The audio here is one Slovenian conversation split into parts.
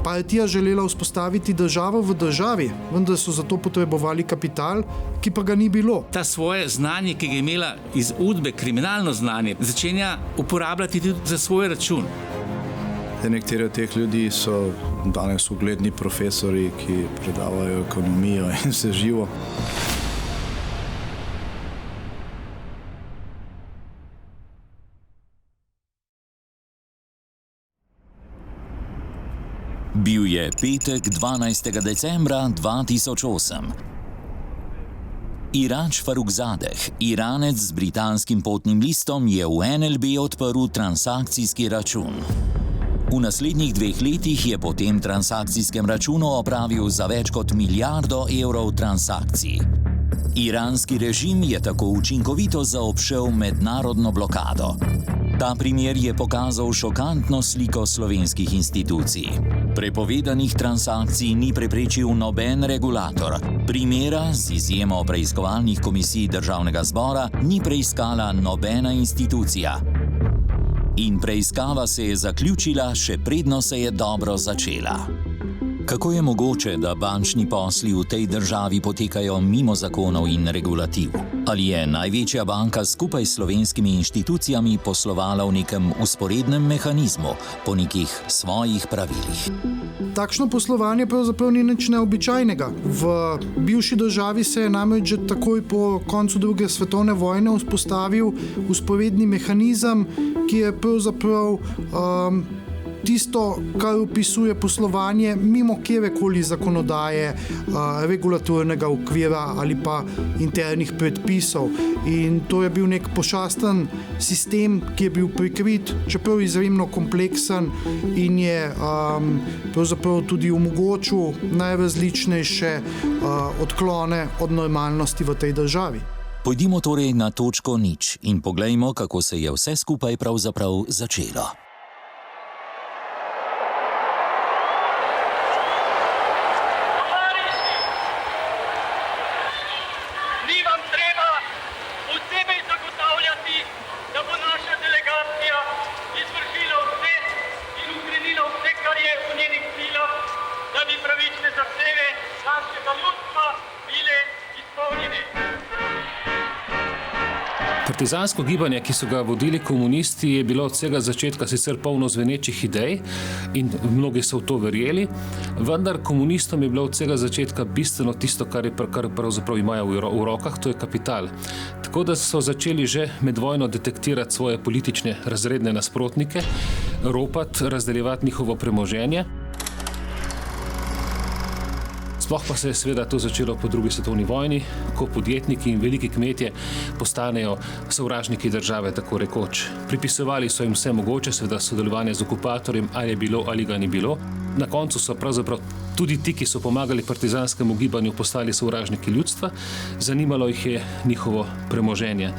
partija želela vzpostaviti državo v državi, vendar so zato potrebovali kapital, ki pa ga ni bilo. Ta svoje znanje, ki ga je imela iz udbe, kriminalno znanje, začenja uporabljati tudi za svoj račun. Nekateri od teh ljudi so danes ugledni profesori, ki predavajo ekonomijo in vse živo. Bil je petek 12. decembra 2008. Irač Farukzadeh, Iranec z britanskim potnim listom, je v NLB odprl transakcijski račun. V naslednjih 2 letih je po tem transakcijskem računu opravil za več kot milijardo evrov transakcij. Iranski režim je tako učinkovito zaobšel mednarodno blokado. Ta primer je pokazal šokantno sliko slovenskih institucij. Prepovedanih transakcij ni preprečil noben regulator. Primera, z izjemo preiskovalnih komisij Državnega zbora, ni preiskala nobena institucija. In preiskava se je zaključila, še predno se je dobro začela. Kako je mogoče, da bančni posli v tej državi potekajo mimo zakonov in regulativ? Ali je največja banka skupaj s slovenskimi inštitucijami poslovala v nekem vzporednem mehanizmu, po nekih svojih pravilih? Takšno poslovanje pravzaprav ni nič neobičajnega. V bivši državi se je namreč že takoj po koncu druge svetovne vojne vzpostavil vzporedni mehanizem, ki je pravzaprav tisto, kar opisuje poslovanje mimo kjerkoli zakonodaje, regulatornega okvira ali pa internih predpisov. In to je bil nek pošasten sistem, ki je bil prikrit, čeprav izjemno kompleksen in je pravzaprav tudi omogočil najrazličnejše odklone od normalnosti v tej državi. Pojdimo torej na točko 0 in poglejmo, kako se je vse skupaj pravzaprav začelo. Partizansko gibanje, ki so ga vodili komunisti, je bilo od vsega začetka sicer polno zvenečih idej in mnogi so v to verjeli, vendar komunistom je bilo od vsega začetka bistveno tisto, kar pravzaprav imajo v rokah, to je kapital. Tako da so začeli že med vojno detektirati svoje politične razredne nasprotnike, ropati, razdeljevati njihovo premoženje. Sploh pa se je seveda to začelo po drugi svetovni vojni, ko podjetniki in veliki kmetje postanejo sovražniki države, tako rekoč. Pripisovali so jim vse mogoče, seveda sodelovanje z okupatorjem, ali je bilo ali ga ni bilo. Na koncu so pravzaprav tudi ti, ki so pomagali partizanskemu gibanju, postali sovražniki ljudstva, zanimalo jih je njihovo premoženje.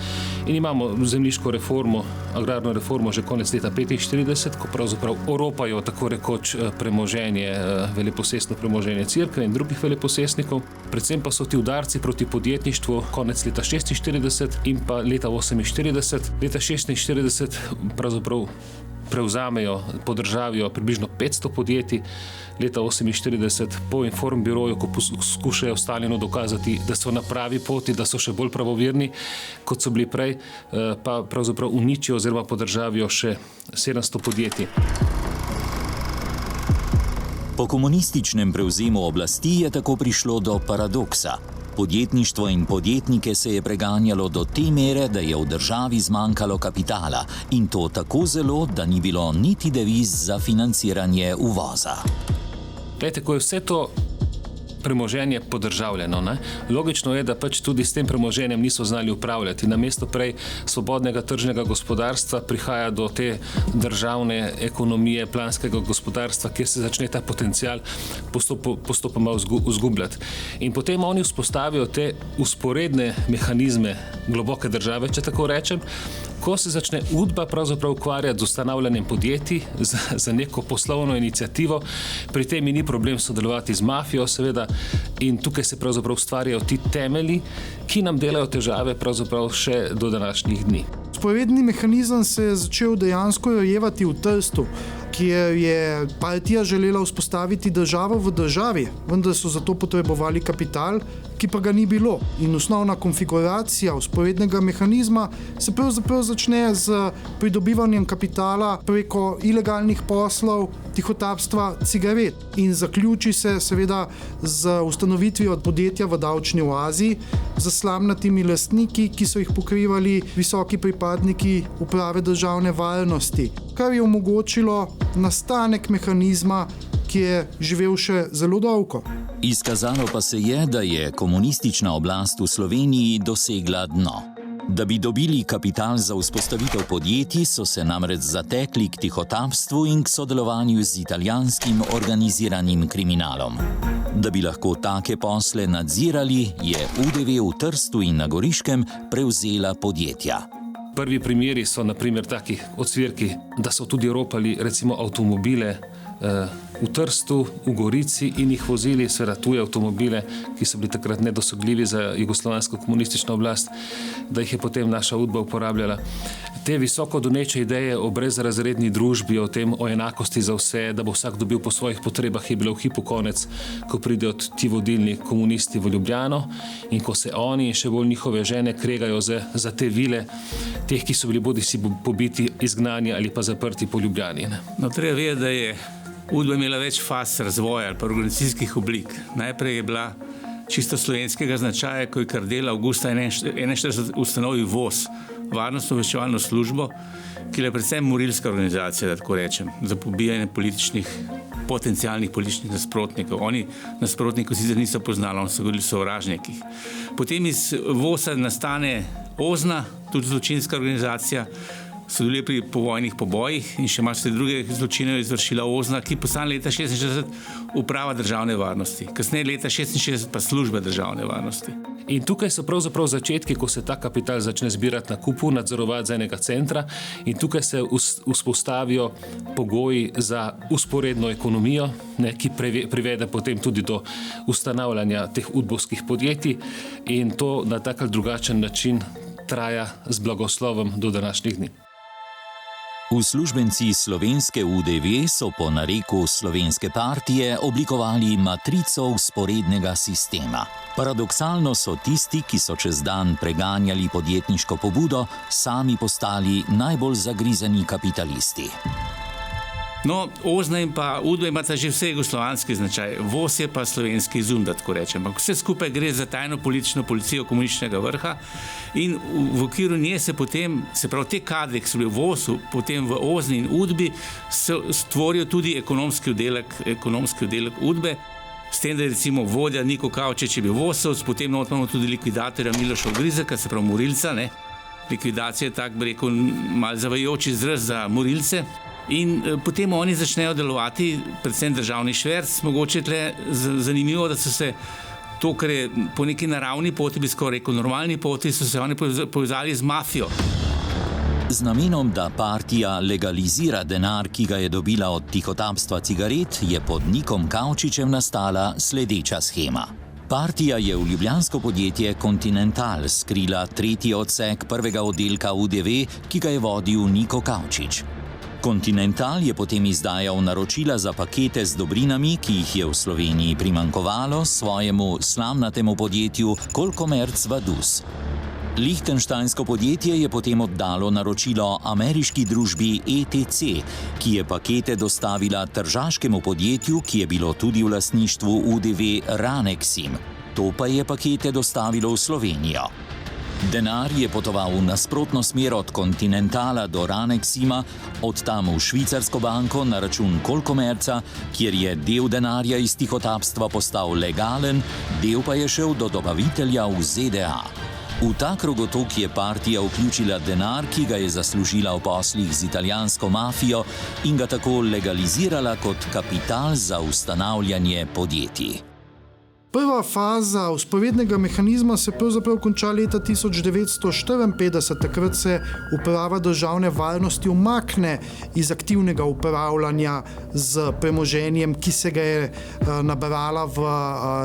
In imamo zemljiško reformo, agrarno reformo že konec leta 1945, ko pravzaprav oropajo tako rekoč premoženje, veleposestno premoženje cerkve in drugih veleposestnikov. Predvsem pa so ti udarci proti podjetništvu konec leta 1946 in pa leta 1948. Leta 1946 pravzaprav prevzamejo, podržavijo približno 500 podjetij, leta 1948 po Informbiroju, ko skušajo Stalinu dokazati, da so na pravi poti, da so še bolj pravoverni, kot so bili prej, pa pravzaprav uničijo oziroma podržavijo še 700 podjetij. Po komunističnem prevzemu oblasti je tako prišlo do paradoksa. Podjetništvo in podjetnike se je preganjalo do te mere, da je v državi zmanjkalo kapitala, in to tako zelo, da ni bilo niti deviz za financiranje uvoza. Glejte, ko je vse to premoženje podržavljeno, logično je, da pač tudi s tem premoženjem niso znali upravljati. Namesto prej svobodnega tržnega gospodarstva prihaja do te državne ekonomije, planskega gospodarstva, kjer se začne ta potencial postopoma izgubljati. In potem oni vzpostavijo te vzporedne mehanizme globoke države, če tako rečem, ko se začne udba pravzaprav ukvarjati z ustanavljanjem podjetij, za neko poslovno inicijativo. Pri tem ni problem sodelovati z mafijo, seveda, in tukaj se pravzaprav ustvarjajo ti temelji, ki nam delajo težave pravzaprav še do današnjih dni. Vzporedni mehanizem se je začel dejansko rojevati v Trstu. kjer je partija želela vzpostaviti državo v državi, vendar so zato potrebovali kapital, ki pa ga ni bilo. In osnovna konfiguracija vzporednega mehanizma se pravzaprav začne z pridobivanjem kapitala preko ilegalnih poslov, tihotapstva cigaret in zaključi se seveda z ustanovitvijo podjetja v davčni oazi z slamnatimi lastniki, ki so jih pokrivali visoki pripadniki uprave državne varnosti, kar je omogočilo nastanek mehanizma, ki je živel še zelo dolgo. Izkazalo pa se je, da je komunistična oblast v Sloveniji dosegla dno. Da bi dobili kapital za vzpostavitev podjetij, so se namreč zatekli k tihotapstvu in k sodelovanju z italijanskim organiziranim kriminalom. Da bi lahko take posle nadzirali, je UDV v Trstu in na Goriškem prevzela podjetja. Prvi primeri so naprimer taki odsvirki, da so tudi ropali recimo avtomobile v Trstu, v Gorici in jih vozili, seveda tuje avtomobile, ki so bili takrat nedosegljivi za jugoslovansko komunistično oblast, da jih je potem naša UDBA uporabljala. Te visoko doneče ideje o brezrazredni družbi, o enakosti za vse, da bo vsak dobil po svojih potrebah, je bilo v hipu konec, ko pridejo ti vodilni komunisti v Ljubljano in ko se oni in še bolj njihove žene kregajo za te vile, teh, ki so bili bodisi pobiti, izgnani ali pa zaprti po Ljubljani. No, treba vedeti, da je UDBA imela več faz razvoja ali pa organizacijskih oblik. Najprej je bila čisto slovenskega značaja, ko je Kardelj avgusta 1941 ustanovil VOS, Varnostno-obveščevalno službo, ki je predvsem morilska organizacija, da tako rečem, za pobijanje potencialnih političnih nasprotnikov. Oni nasprotnikov sicer niso poznali, oni so govorili o sovražnikih. Potem iz VOS-a nastane OZNA, tudi zločinska organizacija, sodeluje pri povojnih pobojih in še marsikaj druge zločine je izvršila OZNA, ki postane leta 1966 uprava državne varnosti. Kasneje leta 1966 pa služba državne varnosti. In tukaj so pravzaprav začetki, ko se ta kapital začne zbirati na kupu, nadzorovati z enega centra in tukaj se vzpostavijo pogoji za usporedno ekonomijo, ki privede potem tudi do ustanavljanja teh udbovskih podjetij in to na tak ali drugačen način traja z blagoslovom do današnjih dni. Uslužbenci slovenske UDV so po nareku slovenske partije oblikovali matrico vzporednega sistema. Paradoksalno so tisti, ki so čez dan preganjali podjetniško pobudo, sami postali najbolj zagrizeni kapitalisti. No, OZNA in pa UDBA imata že vse jugoslovanski značaj, VOS je pa slovenski izum, da tako rečem. Ampak vse skupaj gre za tajno politično policijo komunističnega vrha in v okviru nje se potem, se pravi te kadre, ki so bili v VOS-u, potem v OZNI in UDBI, stvorijo tudi ekonomski oddelek UDBE, s tem, da je recimo vodja Niko Kavčič je bil VOS-ovc, potem imamo tudi likvidatorja Miloša Ogrizeka, se pravi morilca, ne. Likvidacija je tak, bi rekel, malo zavajajoč izraz za morilce. In potem oni začnejo delovati, predvsem državni šverc, mogoče tle zanimivo, da so se to, kar je po neki naravni poti, bi skoraj rekel normalni poti, so se oni povezali z mafijo. Z namenom, da partija legalizira denar, ki ga je dobila od tihotapstva cigaret, je pod Nikom Kavčičem nastala sledeča shema. Partija je v ljubljansko podjetje Continental skrila tretji odsek prvega oddelka UDV, ki ga je vodil Niko Kavčič. Continental je potem izdajal naročila za pakete z dobrinami, ki jih je v Sloveniji primanjkovalo, svojemu slamnatemu podjetju Kolkomerc Vaduz. Lichtensteinsko podjetje je potem oddalo naročilo ameriški družbi ETC, ki je pakete dostavila tržaškemu podjetju, ki je bilo tudi v lastništvu UDV Ranexim. To pa je pakete dostavilo v Slovenijo. Denar je potoval v nasprotno smer od Continentala do Ranexima, od tam v švicarsko banko na račun Kolkomerca, kjer je del denarja iz tihotapstva postal legalen, del pa je šel do dobavitelja v ZDA. V ta krogotok je partija vključila denar, ki ga je zaslužila v poslih z italijansko mafijo in ga tako legalizirala kot kapital za ustanavljanje podjetij. Prva faza vzporednega mehanizma se pravzaprav konča leta 1954, takrat se uprava državne varnosti umakne iz aktivnega upravljanja z premoženjem, ki se ga je nabrala v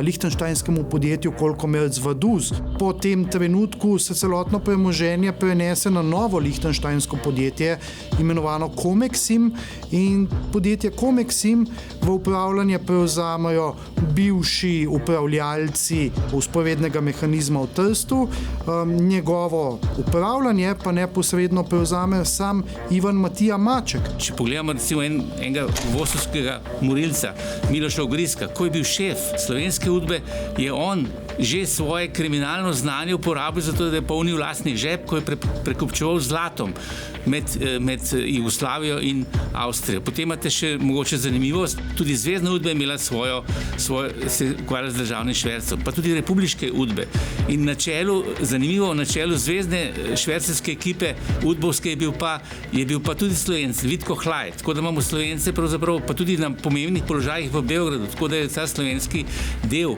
lichtensteinskemu podjetju Kolkomerc Vaduz. Po tem trenutku se celotno premoženje prenese na novo lichtensteinsko podjetje, imenovano Comexim, in podjetje Comexim v upravljanje prevzamejo bivši upravljalci vzporednega mehanizma v Trstu, njegovo upravljanje pa neposredno prevzame sam Ivan Matija Maček. Če pogledamo recimo enega vosovskega morilca, Miloša Ogrizka, ko je bil šef slovenske udbe, je on že svoje kriminalno znanje uporabil za to, da je polnil lastni žep, ko je prekupčeval zlatom med Jugoslavijo in Avstrijo. Potem imate še mogoče zanimivost, tudi zvezdna udba je imela se ukvarjala z državnim švercom, pa tudi republiške udbe. In zanimivo, na čelu zvezdne švercerske ekipe udbovske je bil pa tudi Slovenc, Vitko Hlaj, tako da imamo Slovence pravzaprav pa tudi na pomembnih položajih v Beogradu, tako da je ta slovenski del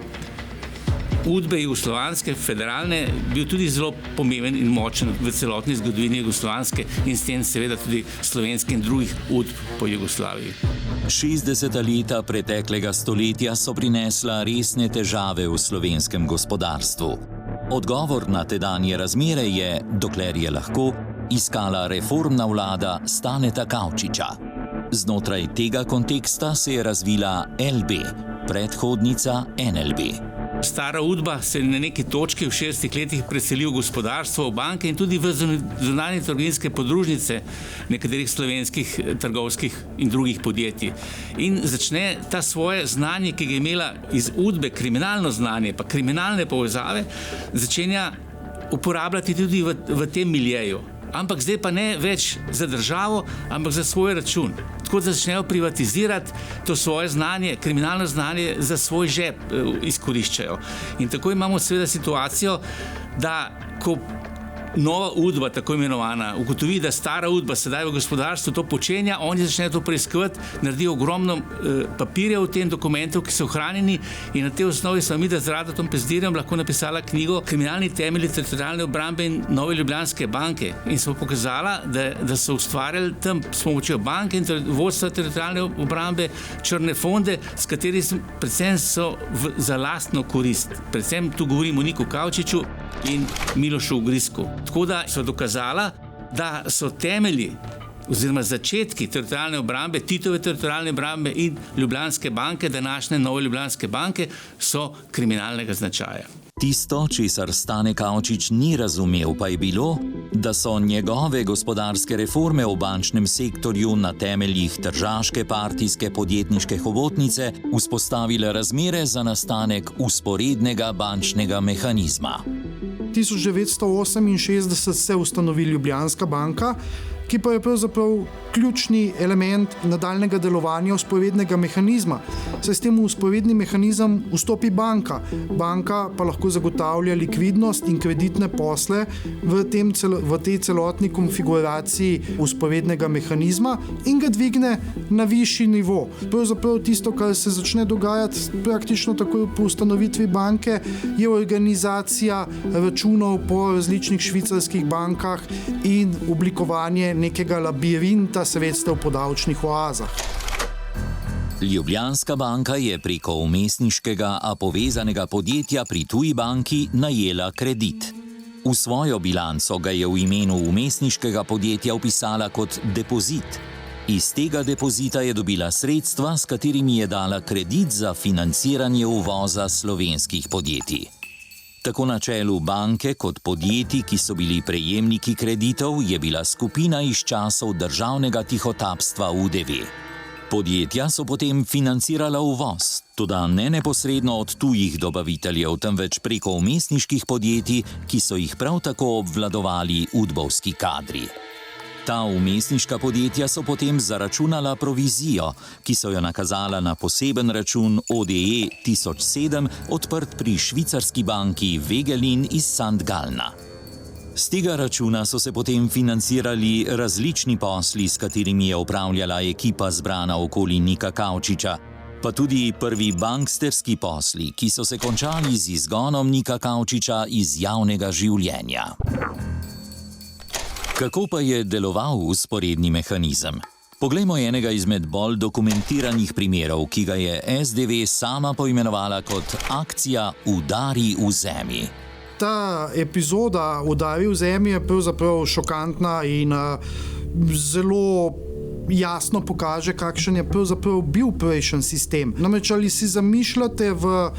udbe jugoslovanske, federalne, bil tudi zelo pomemben in močen v celotni zgodovini jugoslovanske in s tem seveda tudi slovenskih in drugih udb po Jugoslaviji. 60. leta preteklega stoletja so prinesla resne težave v slovenskem gospodarstvu. Odgovor na tedanje razmere je, dokler je lahko, iskala reformna vlada Staneta Kavčiča. Znotraj tega konteksta se je razvila LB, predhodnica NLB. Stara udba se je na neki točki v 60 letih preseli v gospodarstvo, v banke in tudi v zunanje trgovinske podružnice nekaterih slovenskih trgovskih in drugih podjetij. In začne ta svoje znanje, ki ga je imela iz udbe, kriminalno znanje, pa kriminalne povezave, začenja uporabljati tudi v tem miljeju. Ampak zdaj pa ne več za državo, ampak za svoj račun. Tako da začnejo privatizirati to svoje znanje, kriminalno znanje za svoj žep izkoriščajo. In tako imamo seveda situacijo, da ko nova udba, tako imenovana, ugotovi, da stara udba sedaj v gospodarstvu to počenja, oni začnejo to preiskovati, naredijo ogromno papirja v tem dokumentu, ki so ohranjeni, in na tej osnovi smo mi z Radotom Pezdirjem lahko napisala knjigo Kriminalni temelji teritorialne obrambe in Nove Ljubljanske banke. In smo pokazala, da so ustvarjali tam s pomočjo banke in vodstva teritorialne obrambe črne fonde, s kateri predvsem so za lastno korist. Predvsem tu govorimo o Niku Kavčiču in Milošu Ogrizku. Tako da so dokazala, da so temelji oziroma začetki teritorialne obrambe, Titove teritorialne obrambe in Ljubljanske banke, današnje Nove Ljubljanske banke, so kriminalnega značaja. Tisto, česar Stane Kavčič ni razumel, pa je bilo, da so njegove gospodarske reforme v bančnem sektorju na temeljih tržaške partijske podjetniške hobotnice vzpostavile razmere za nastanek vzporednega bančnega mehanizma. 1968 se ustanovi Ljubljanska banka, ki pa je pravzaprav ključni element nadaljnega delovanja vzporednega mehanizma. Saj s tem v vzporedni mehanizem vstopi banka. Banka pa lahko zagotavlja likvidnost in kreditne posle v tej celotni konfiguraciji vzporednega mehanizma in ga dvigne na višji nivo. Pravzaprav tisto, kar se začne dogajati praktično takoj po ustanovitvi banke, je organizacija računov po različnih švicarskih bankah in oblikovanje nekega labirinta sredstev po davčnih oazah. Ljubljanska banka je preko vmesniškega, a povezanega podjetja pri tuji banki najela kredit. V svojo bilanco ga je v imenu vmesniškega podjetja vpisala kot depozit. Iz tega depozita je dobila sredstva, s katerimi je dala kredit za financiranje uvoza slovenskih podjetij. Tako na čelu banke kot podjetij, ki so bili prejemniki kreditov, je bila skupina iz časov državnega tihotapstva UDV. Podjetja so potem financirala uvoz, toda ne neposredno od tujih dobaviteljev, temveč preko vmesniških podjetij, ki so jih prav tako obvladovali udbovski kadri. Ta vmesniška podjetja so potem zaračunala provizijo, ki so jo nakazala na poseben račun ODE 1007, odprt pri švicarski banki Wegelin iz St. Galna. Z tega računa so se potem financirali različni posli, s katerimi je upravljala ekipa zbrana okoli Nika Kavčiča. Pa tudi prvi banksterski posli, ki so se končali z izgonom Nika Kavčiča iz javnega življenja. Kako pa je deloval vzporedni mehanizem? Poglejmo enega izmed bolj dokumentiranih primerov, ki ga je SDV sama poimenovala kot akcija Udari v zemi. Ta epizoda Udari v zemi je pravzaprav šokantna in zelo jasno pokaže, kakšen je pravzaprav bil prejšnji sistem. Namreč, ali si zamišljate v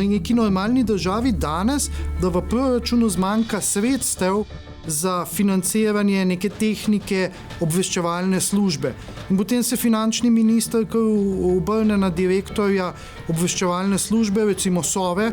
neki normalni državi danes, da v proračunu zmanjka sredstev za financiranje neke tehnike obveščevalne službe. In potem se finančni minister obrne na direktorja obveščevalne službe, recimo Sove,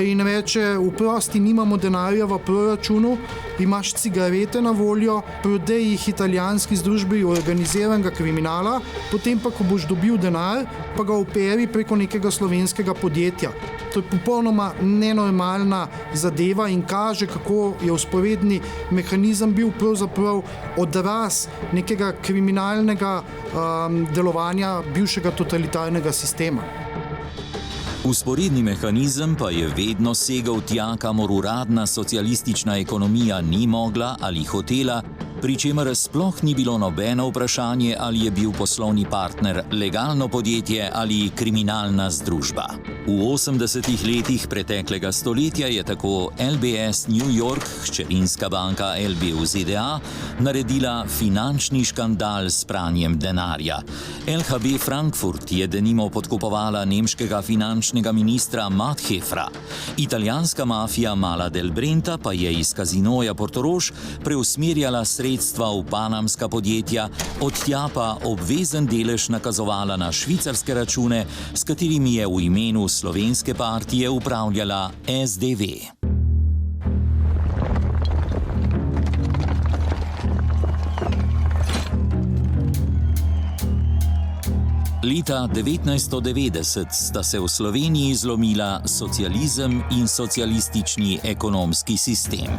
in reče: "Oprosti, nimamo denarja v proračunu, imaš cigarete na voljo, prodej jih italijanski združbi organiziranega kriminala, potem pa, ko boš dobil denar, pa ga operi preko nekega slovenskega podjetja." To je popolnoma nenormalna zadeva in kaže, kako je vzporedni mehanizem bil pravzaprav odraz nekega kriminalnega delovanja bivšega totalitarnega sistema. Vzporedni mehanizem pa je vedno segal tja, kamor uradna socialistična ekonomija ni mogla ali hotela, pri čemer sploh ni bilo nobeno vprašanje, ali je bil poslovni partner legalno podjetje ali kriminalna združba. V 80. letih preteklega stoletja je tako LBS New York, hčerinska banka LB v ZDA, naredila finančni škandal s pranjem denarja. LHB Frankfurt je denimo podkupovala nemškega finančnega ministra Mathefra. Italijanska mafija Mala del Brenta pa je iz kazinoja Portorož preusmerjala sredstva v panamska podjetja, od tja pa obvezen delež nakazovala na švicarske račune, s katerimi je v imenu slovenske partije upravljala SDV. Leta 1990 sta se v Sloveniji zlomila socializem in socialistični ekonomski sistem.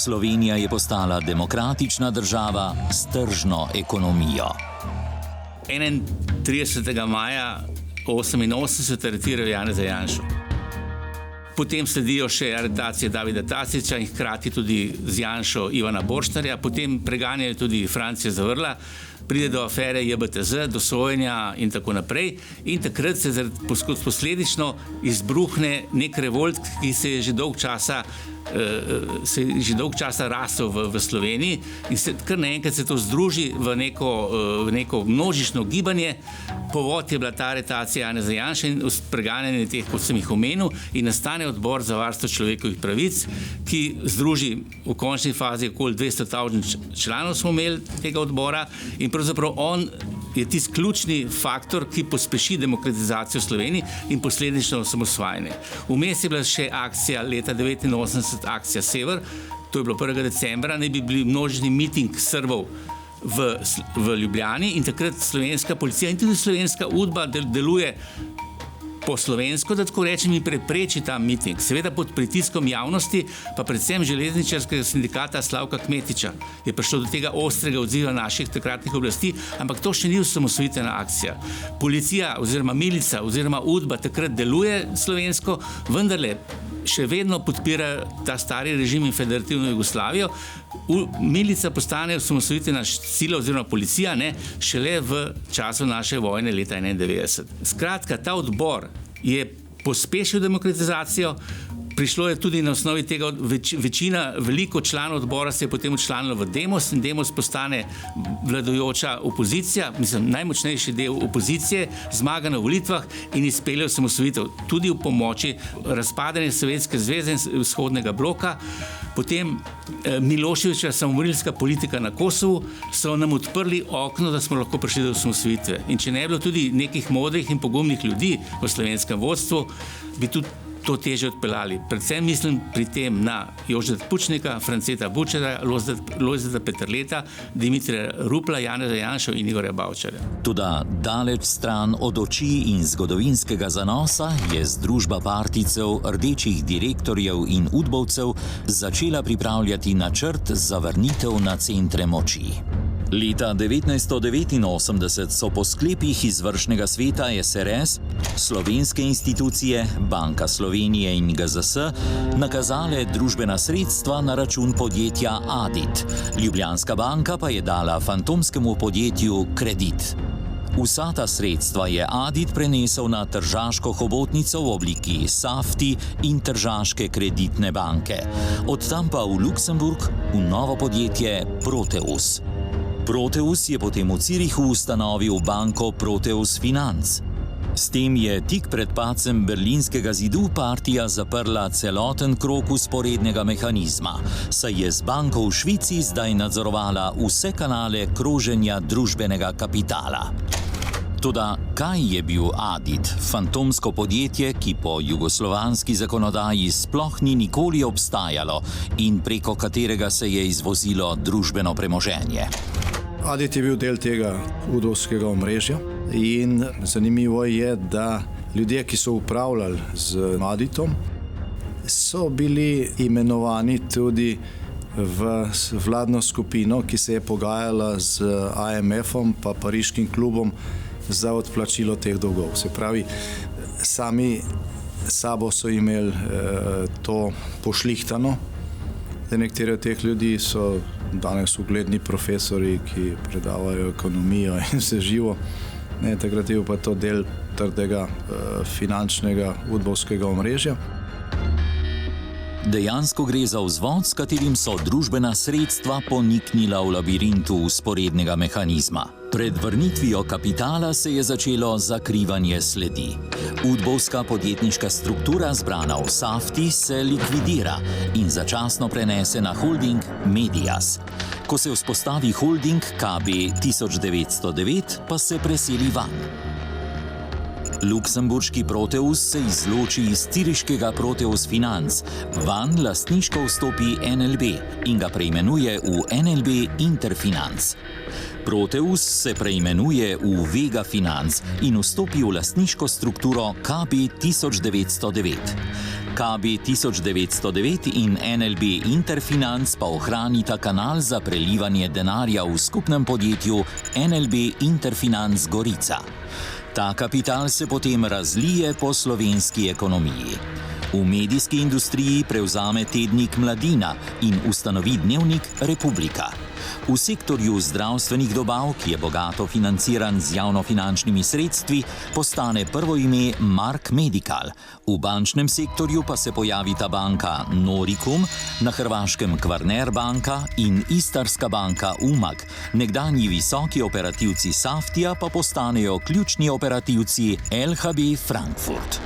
Slovenija je postala demokratična država s tržno ekonomijo. 31. maja 1988 aretiral Janeza Janšo. Potem sledijo še aretacije Davida Tasića in hkrati tudi z Janšo Ivana Borštnarja, potem preganjajo tudi Francija Zavrla, pride do afere JBTZ, do sojenja in tako naprej. In takrat se posledično izbruhne nek revolt, ki se je že dolg časa rasel v Sloveniji in kar naenkrat se to združi v neko množično gibanje. Povod je bila ta aretacija Janeza Janše in preganjanje teh, kot sem jih omenil, in nastane Odbor za varstvo človekovih pravic, ki združi v končni fazi okoli 200.000 članov smo imeli tega odbora in pravzaprav on je tisti ključni faktor, ki pospeši demokratizacijo Slovenije in posledično osamosvajanje. Vmes je bila še akcija leta 1989, akcija Sever, to je bilo 1. decembra, naj bi bili množični miting Srbov v Ljubljani in takrat slovenska policija in tudi slovenska UDBA deluje po slovensko, da tako rečem, in prepreči ta miting. Seveda pod pritiskom javnosti, pa predvsem železničarskega sindikata Slavka Kmetiča je prišlo do tega ostrega odziva naših takratnih oblasti, ampak to še ni osamosvojitvena akcija. Policija oziroma milica oziroma UDBA takrat deluje slovensko, vendarle še vedno podpira ta stari režim in federativno Jugoslavijo. Milica postane osamosvojitvena sila oziroma policija šele v času naše vojne leta 1991. Skratka, ta odbor je pospešil demokratizacijo, prišlo je tudi na osnovi tega, veliko članov odbora se je potem včlanilo v Demos in Demos postane vladajoča opozicija, najmočnejši del opozicije, zmaga na volitvah in izpelje osamosvojitev, tudi v pomoči razpadanja Sovjetske zveze in vzhodnega bloka. Potem Miloševićeva samomorilska politika na Kosovu so nam odprli okno, da smo lahko prišli do osamosvojitve. In če ne bi bilo tudi nekih modrih in pogumnih ljudi v slovenskem vodstvu, bi tudi to teže odpeljali. Predvsem mislim pri tem na Jožeta Pučnika, Franceta Bučara, Lojzeta Peterleta, Dimitrija Rupla, Janeza Janšo in Igorja Bavčarja. Toda daleč stran od oči in zgodovinskega zanosa je združba partijcev, rdečih direktorjev in udbovcev začela pripravljati načrt za vrnitev na centre moči. Leta 1989 so po sklepih izvršnega sveta SRS slovenske institucije, Banka Slovenije in GZS nakazale družbena sredstva na račun podjetja Adit. Ljubljanska banka pa je dala fantomskemu podjetju kredit. Vsa ta sredstva je Adit prenesel na tržaško hobotnico v obliki Safti in tržaške kreditne banke. Od tam pa v Luksemburg v novo podjetje Proteus. Proteus je potem v Zürichu ustanovil banko Proteus Finanz. S tem je tik pred padcem berlinskega zidu partija zaprla celoten krog vzporednega mehanizma, saj je z banko v Švici zdaj nadzorovala vse kanale kroženja družbenega kapitala. Toda kaj je bil Adit, fantomsko podjetje, ki po jugoslovanski zakonodaji sploh ni nikoli obstajalo in preko katerega se je izvozilo družbeno premoženje? Adit je bil del tega udovskega omrežja in zanimivo je, da ljudje, ki so upravljali z Aditom, so bili imenovani tudi v vladno skupino, ki se je pogajala z IMF-om pa Pariškim klubom za odplačilo teh dolgov. Se pravi, sami sabo so imeli to pošlihtano. Nekateri od teh ljudi so danes ugledni profesori, ki predavajo ekonomijo in vse živo. Takrat je bil pa to del trdega finančnega udbovskega omrežja. Dejansko gre za vzvod, s katerim so družbena sredstva poniknila v labirintu vzporednega mehanizma. Pred vrnitvijo kapitala se je začelo zakrivanje sledi. Udbovska podjetniška struktura, zbrana v Safti, se likvidira in začasno prenese na holding Medias. Ko se vzpostavi holding KB 1909, pa se preseli van. Luksemburški Proteus se izloči iz züriškega Proteus Finanz, van lastniško vstopi NLB in ga preimenuje v NLB Interfinanz. Proteus se preimenuje v Vega Finanz in vstopi v lastniško strukturo KB 1909. KB 1909 in NLB Interfinanz pa ohranita kanal za prelivanje denarja v skupnem podjetju NLB Interfinanz Gorica. Ta kapital se potem razlije po slovenski ekonomiji. V medijski industriji prevzame tednik Mladina in ustanovi dnevnik Republika. V sektorju zdravstvenih dobav, ki je bogato financiran z javnofinančnimi sredstvi, postane prvo ime Mark Medical. V bančnem sektorju pa se pojavita banka Noricum, na Hrvaškem Kvarner banka in Istarska banka Umag. Nekdanji visoki operativci Saftija pa postanejo ključni operativci LHB Frankfurt.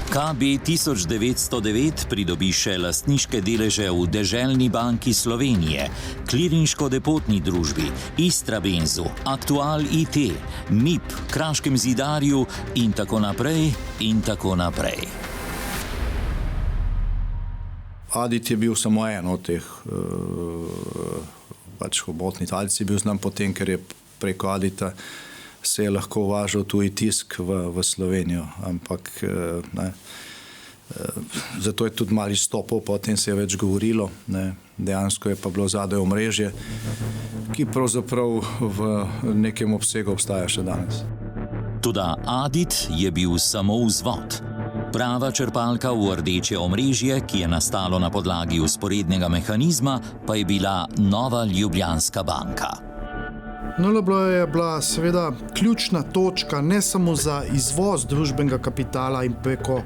KB 1909 pridobi še lastniške deleže v Deželni banki Slovenije, Klirinško-depotni družbi, Istrabenzu, Aktual IT, MIP, Kraškem zidarju in tako naprej in tako naprej. Adit je bil samo en od teh hobotnic. Adit je bil znan potem, ker je preko Adita se je lahko uvažal tuji tisk v Slovenijo, ampak zato je tudi malo izstopal, potem se je več govorilo, dejansko je pa bilo zadaj omrežje, ki pravzaprav v nekem obsegu obstaja še danes. Toda Adit je bil samo vzvod. Prava črpalka v rdeče omrežje, ki je nastalo na podlagi vzporednega mehanizma, pa je bila Nova Ljubljanska banka. NLB je bila seveda ključna točka ne samo za izvoz družbenega kapitala in preko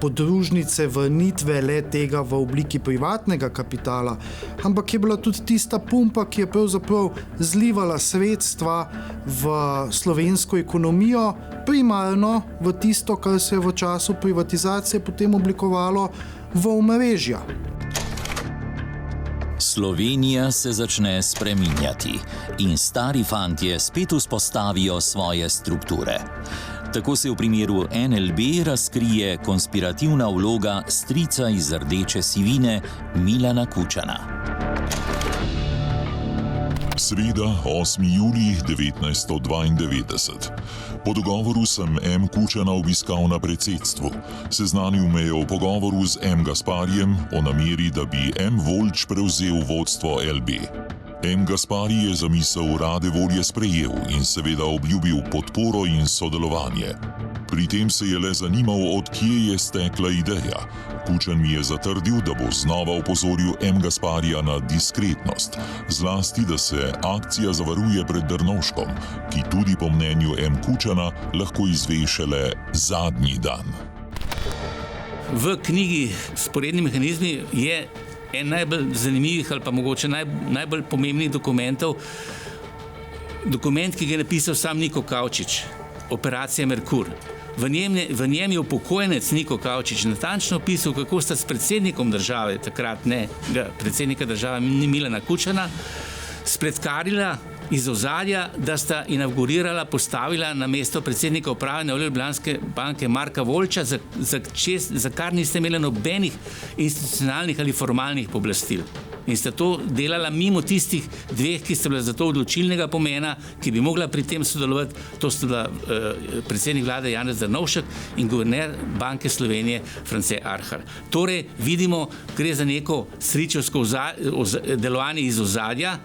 podružnice vrnitve le tega v obliki privatnega kapitala, ampak je bila tudi tista pumpa, ki je pravzaprav zlivala sredstva v slovensko ekonomijo, primarno v tisto, kar se je v času privatizacije potem oblikovalo v omrežja. Slovenija se začne spreminjati in stari fantje spet vzpostavijo svoje strukture. Tako se v primeru NLB razkrije konspirativna vloga strica iz rdeče sivine Milana Kučana. Sreda, 8. julij 1992. Po dogovoru sem M. Kučana obiskal na predsedstvu. Seznanil me je o pogovoru z M. Gasparjem o nameri, da bi M. Voljč prevzel vodstvo LB. M. Gaspari je zamisel rade volje sprejel in seveda obljubil podporo in sodelovanje. Pri tem se je le zanimal, od kje je stekla ideja. Kučan mi je zatrdil, da bo znova opozoril M. Gasparija na diskretnost, zlasti, da se akcija zavaruje pred Drnovškom, ki tudi po mnenju M. Kučana lahko izve šele zadnji dan. V knjigi Sporedni mehanizmi je en najbolj zanimivih ali pa mogoče najbolj pomembnih dokumentov, dokument, ki ga je napisal sam Niko Kavčič, Operacija Merkur. V njem je upokojenec Niko Kavčič natančno opisal, kako sta s predsednikom države, takrat ne predsednika države Milana Kučana, spretkarila iz ozadja, da sta inaugurirala, postavila na mesto predsednika uprave Nove Ljubljanske banke Marka Voljča, za kar niste imeli nobenih institucionalnih ali formalnih pooblastil. In sta to delala mimo tistih dveh, ki sta bila za to odločilnega pomena, ki bi mogla pri tem sodelovati. To sta bila predsednik vlade Janez Drnovšek in guverner Banke Slovenije France Arhar. Torej, vidimo, gre za neko stričevsko delovanje iz ozadja.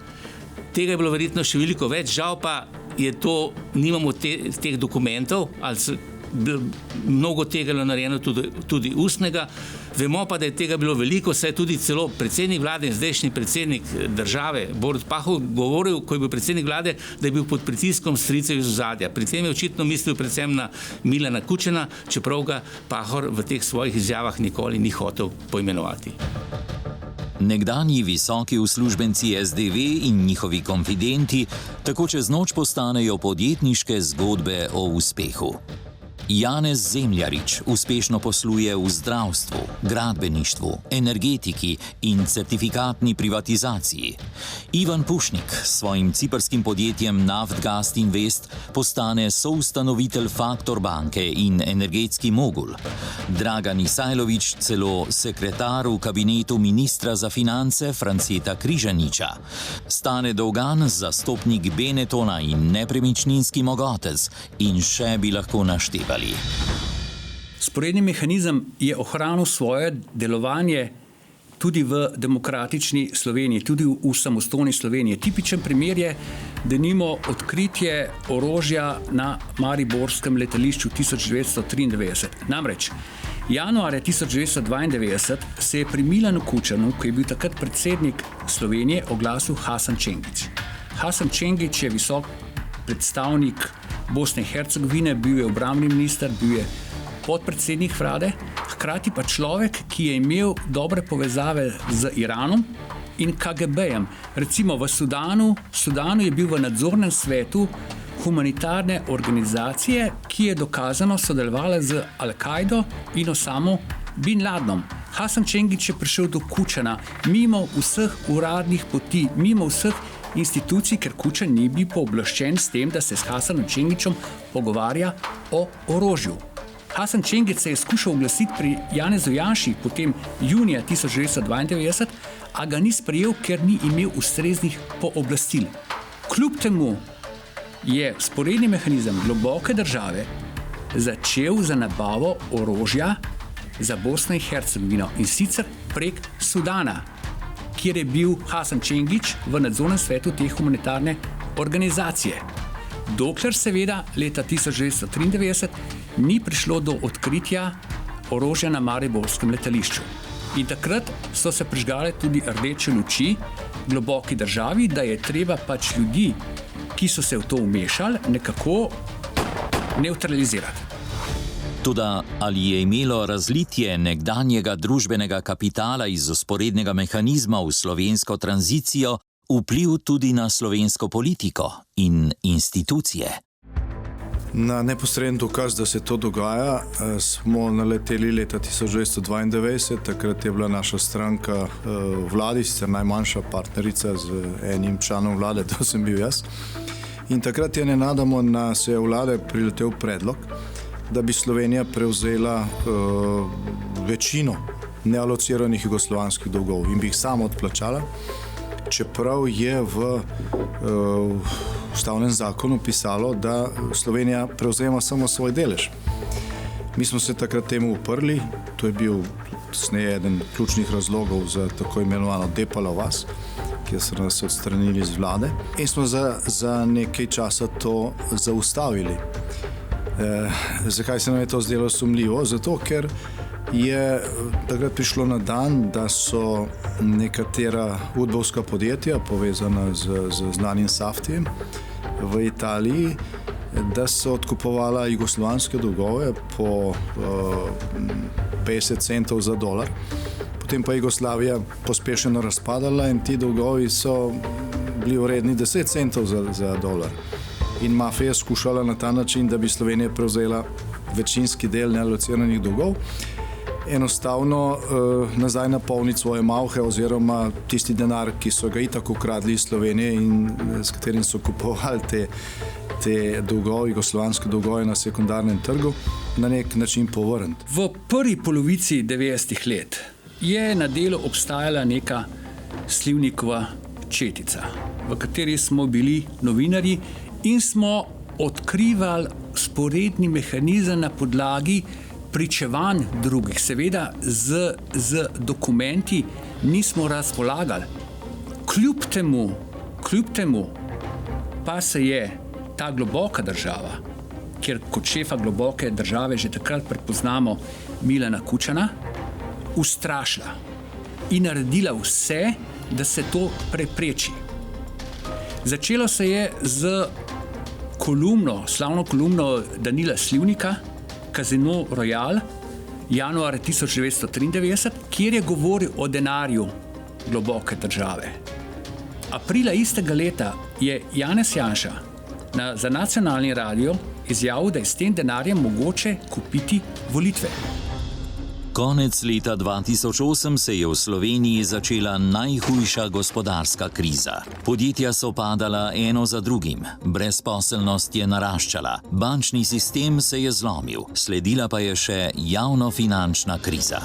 Tega je bilo verjetno še veliko več, žal pa je to, nimamo teh dokumentov, ali mnogo tega je narejeno tudi ustnega. Vemo pa, da je tega bilo veliko, saj je tudi celo predsednik vlade in zdajšnji predsednik države Borut Pahor govoril, ko je bil predsednik vlade, da je bil pod pritiskom stricev iz ozadja. Pri tem je očitno mislil predvsem na Milana Kučana, čeprav ga Pahor v teh svojih izjavah nikoli ni hotel poimenovati. Nekdanji visoki uslužbenci SDV in njihovi konfidenti tako čez noč postanejo podjetniške zgodbe o uspehu. Janez Zemljarič uspešno posluje v zdravstvu, gradbeništvu, energetiki in certifikatni privatizaciji. Ivan Pušnik s svojim ciprskim podjetjem Naftgaz Invest postane soustanovitelj Faktor banke in energetski mogul. Dragan Isajlović celo sekretar v kabinetu ministra za finance Franceta Križaniča. Stane Dolgan zastopnik Benetona in nepremičninski mogotec in še bi lahko naštevali. Sporedni mehanizem je ohranil svoje delovanje tudi v demokratični Sloveniji, tudi v samostojni Sloveniji. Tipičen primer je, denimo, odkritje orožja na mariborskem letališču 1993. Namreč, januarja 1992 se je pri Milanu Kučanu, ki je bil takrat predsednik Slovenije, oglasil Hasan Čengić. Hasan Čengić je visok predstavnik Bosne in Hercegovine, bil je obrambni minister, bil je podpredsednik vlade, hkrati pa človek, ki je imel dobre povezave z Iranom in KGB-jem. Recimo v Sudanu je bil v nadzornem svetu humanitarne organizacije, ki je dokazano sodelovala z Al-Kaido in Osamo bin Ladenom. Hasan Čengić je prišel do Kučana mimo vseh uradnih poti, mimo vseh institucij, ker Kučan ni bil pooblaščen s tem, da se s Hasanom Čengićem pogovarja o orožju. Hasan Čengić se je skušal oglasiti pri Janezu Janši potem junija 1992, a ga ni sprejel, ker ni imel ustreznih pooblastil. Kljub temu je sporedni mehanizem globoke države začel za nabavo orožja za Bosno in Hercegovino in sicer prek Sudana, kjer je bil Hasan Čengić v nadzornem svetu te humanitarne organizacije. Dokler seveda leta 1993 ni prišlo do odkritja orožja na mariborskem letališču. In takrat so se prižgale tudi rdeče luči globoki državi, da je treba pač ljudi, ki so se v to vmešali, nekako nevtralizirati. Toda ali je imelo razlitje nekdanjega družbenega kapitala iz vzporednega mehanizma v slovensko tranzicijo vpliv tudi na slovensko politiko in institucije? Na neposreden dokaz, da se to dogaja, smo naleteli leta 1992. Takrat je bila naša stranka vladi, sicer najmanjša partnerica z enim članom vlade, to sem bil jaz. In takrat je nenadoma na sejo vlade priletel predlog, da bi Slovenija prevzela večino nealociranih jugoslovanskih dolgov in bi jih sama odplačala, čeprav je v ustavnem zakonu pisalo, da Slovenija prevzema samo svoj delež. Mi smo se takrat temu uprli, to je bil kasneje eden ključnih razlogov za tako imenovano Depalo vas. kjer so nas odstranili iz vlade in smo za nekaj časa to zaustavili. Zakaj se nam je to zdelo sumljivo? Zato, ker je takrat prišlo na dan, da so nekatera udbovska podjetja, povezana z znanim Saftijem v Italiji, da so odkupovala jugoslovanske dolgove po 50 centov za dolar. Potem pa Jugoslavija pospešeno razpadala in ti dolgovi so bili vredni 10 centov za dolar. In mafija je skušala na ta način, da bi Slovenija prevzela večinski del nealociranih dolgov, enostavno nazaj napolniti svoje malhe oziroma tisti denar, ki so ga itak ukradli iz Slovenije in s katerim so kupovali te dolgove, jugoslovanske dolgove na sekundarnem trgu, na nek način povrniti. V prvi polovici 90-ih let je na delu obstajala neka Slivnikova četica, v kateri smo bili novinarji in smo odkrivali sporedni mehanizem na podlagi pričevanj drugih. Seveda z dokumenti nismo razpolagali. Kljub temu pa se je ta globoka država, kjer kot šefa globoke države že takrat prepoznamo Milana Kučana, ustrašila in naredila vse, da se to prepreči. Začelo se je z slavno kolumno Danila Slivnika, Casino Royal, januarja 1993, kjer je govoril o denarju globoke države. Aprila istega leta je Janez Janša za nacionalni radio izjavil, da je s tem denarjem mogoče kupiti volitve. Konec leta 2008 se je v Sloveniji začela najhujša gospodarska kriza. Podjetja so padala eno za drugim, brezposelnost je naraščala, bančni sistem se je zlomil, sledila pa je še javnofinančna kriza.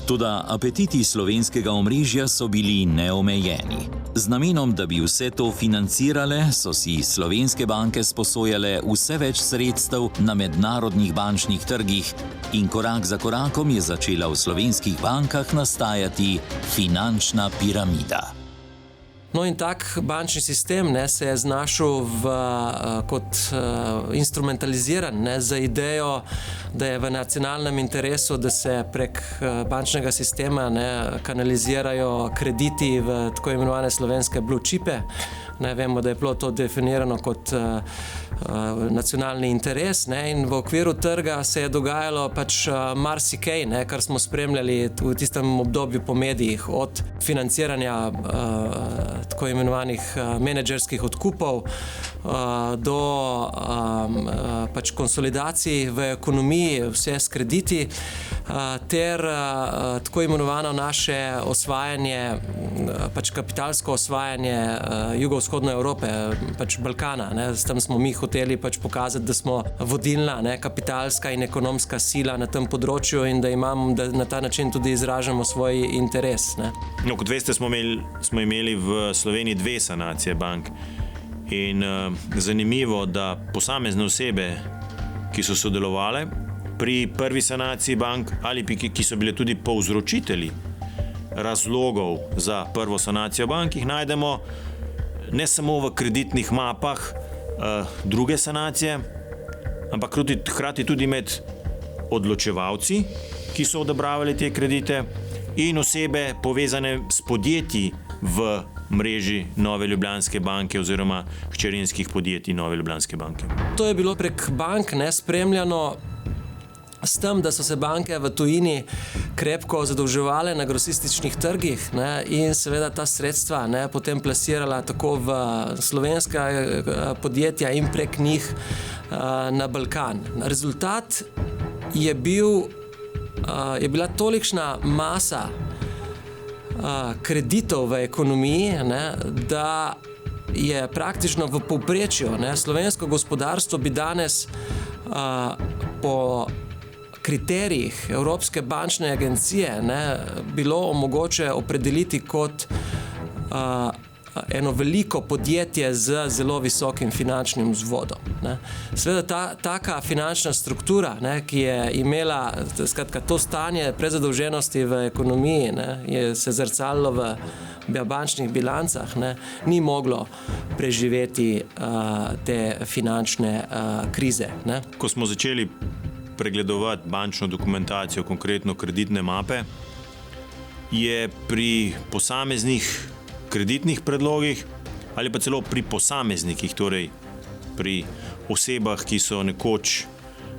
Toda apetiti slovenskega omrežja so bili neomejeni. Z namenom, da bi vse to financirale, so si slovenske banke sposojale vse več sredstev na mednarodnih bančnih trgih in korak za korakom je začela v slovenskih bankah nastajati finančna piramida. No in tak bančni sistem se je znašel kot instrumentaliziran za idejo, da je v nacionalnem interesu, da se prek bančnega sistema kanalizirajo krediti v tako imenovane slovenske blue chipe. Vemo, da je bilo to definirano kot nacionalni interes in v okviru trga se je dogajalo marsikaj, kar smo spremljali v tistem obdobju po medijih, od financiranja tako imenovanih menedžerskih odkupov do konsolidacij v ekonomiji, vse s krediti, ter tako imenovano naše osvajanje, kapitalsko osvajanje jugovzhodne Evrope, Balkana. S tem smo mi hoteli pokazati, da smo vodilna kapitalska in ekonomska sila na tem področju in da na ta način tudi izražamo svoj interes. No, kot veste, smo imeli v Sloveniji 2 sanacije bank. In zanimivo, da posamezne osebe, ki so sodelovale pri prvi sanaciji bank ali ki so bile tudi povzročitelji razlogov za prvo sanacijo bank, jih najdemo ne samo v kreditnih mapah druge sanacije, ampak hkrati tudi med odločevalci, ki so odobravali te kredite, in osebe povezane s podjetji v mreži Nove Ljubljanske banke oziroma hčerinskih podjetij Nove Ljubljanske banke. To je bilo prek bank spremljano s tem, da so se banke v tujini krepko zadolževale na grosističnih trgih in seveda ta sredstva potem plasirala tako v slovenska podjetja in prek njih na Balkan. Rezultat je bila tolikšna masa kreditov v ekonomiji, da je praktično v povprečju slovensko gospodarstvo bi danes po kriterijih Evropske bančne agencije bilo mogoče opredeliti kot eno veliko podjetje z zelo visokim finančnim vzvodom. Ne. Seveda taka finančna struktura, ne, ki je imela skratka, to stanje prezadolženosti v ekonomiji, ne, je se zrcalilo v bančnih bilancah, ne, ni moglo preživeti te finančne krize. Ne. Ko smo začeli pregledovati bančno dokumentacijo, konkretno kreditne mape, je pri posameznih kreditnih predlogih ali pa celo pri posameznikih, torej pri osebah, ki so nekoč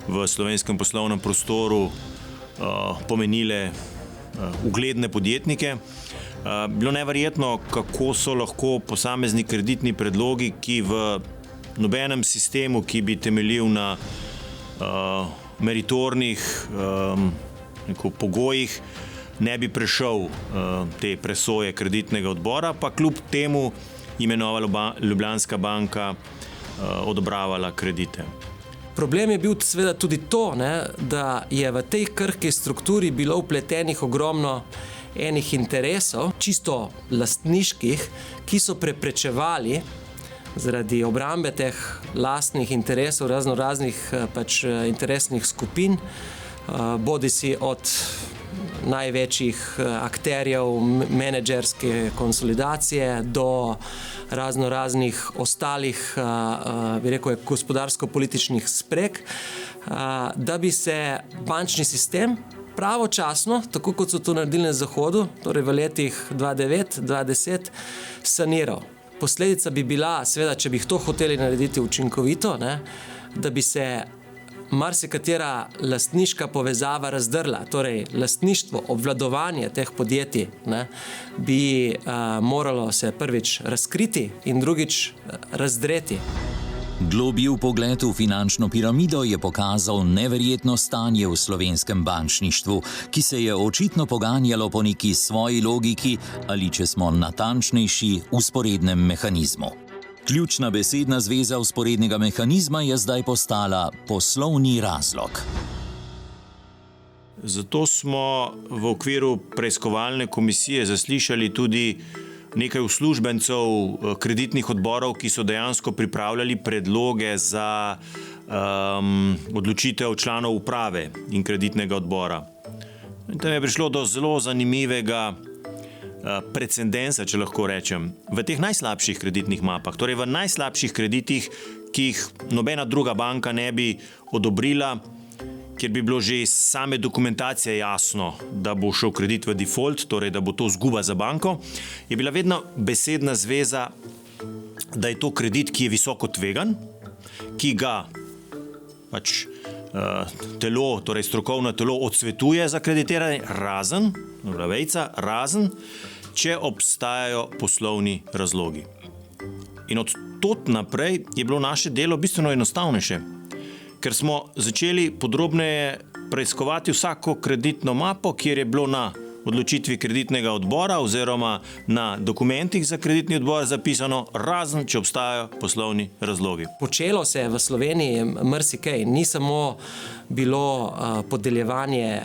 v slovenskem poslovnem prostoru pomenile ugledne podjetnike, bilo neverjetno, kako so lahko posamezni kreditni predlogi, ki v nobenem sistemu, ki bi temeljil na meritornih pogojih, ne bi prešel te presoje kreditnega odbora, pa kljub temu imenovala Ljubljanska banka odobravala kredite. Problem je bil seveda tudi to, ne, da je v tej krhki strukturi bilo vpletenih ogromno enih interesov, čisto lastniških, ki so preprečevali zaradi obrambe teh lastnih interesov raznoraznih interesnih skupin, bodisi od največjih akterjev menedžerske konsolidacije do raznoraznih ostalih, bi rekel, gospodarsko-političnih spreg, da bi se bančni sistem pravočasno, tako kot so to naredili na Zahodu, torej v letih 2009-2010, saniral. Posledica bi bila, seveda, če bi to hoteli narediti učinkovito, ne, da bi se marsikatera lastniška povezava razdrla, torej lastništvo, obvladovanje teh podjetij, ne, bi moralo se prvič razkriti in drugič razdreti. Globlji vpogled v finančno piramido je pokazal neverjetno stanje v slovenskem bančništvu, ki se je očitno poganjalo po neki svoji logiki ali, če smo natančnejši, vzporednem mehanizmu. Ključna besedna zveza vzporednega mehanizma je zdaj postala poslovni razlog. Zato smo v okviru preiskovalne komisije zaslišali tudi nekaj uslužbencev kreditnih odborov, ki so dejansko pripravljali predloge za odločitev članov uprave in kreditnega odbora. In tam je prišlo do zelo zanimivega precedensa, če lahko rečem, v teh najslabših kreditnih mapah, torej v najslabših kreditih, ki jih nobena druga banka ne bi odobrila, kjer bi bilo že iz same dokumentacije jasno, da bo šel kredit v default, torej da bo to izguba za banko, je bila vedno besedna zveza, da je to kredit, ki je visoko tvegan, ki ga telo, torej strokovno telo odsvetuje za kreditiranje, razen, če obstajajo poslovni razlogi. In od tod naprej je bilo naše delo bistveno enostavnejše, ker smo začeli podrobneje preiskovati vsako kreditno mapo, kjer je bilo na odločitvi kreditnega odbora oziroma na dokumentih za kreditni odbor zapisano, razen če obstajajo poslovni razlogi. Počelo se je v Sloveniji marsikaj, ni samo bilo podeljevanje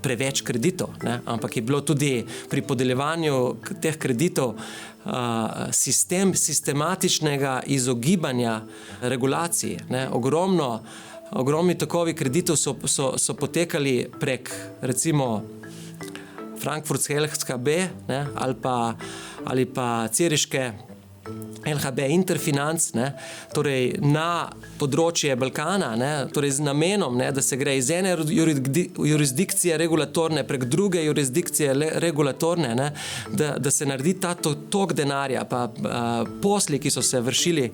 preveč kreditov, ne? Ampak je bilo tudi pri podeljevanju teh kreditov sistematičnega izogibanja regulaciji. Ne? Ogromni tokovi kreditov so potekali prek, recimo, Frankfurtske LHB, ne? ali pa Ciriške LHB Interfinanc, ne? Torej na področje Balkana, ne? Torej z namenom, ne? Da se gre iz ene jurisdikcije regulatorne prek druge jurisdikcije regulatorne, ne? Da se naredi ta tok denarja, pa posli, ki so se vršili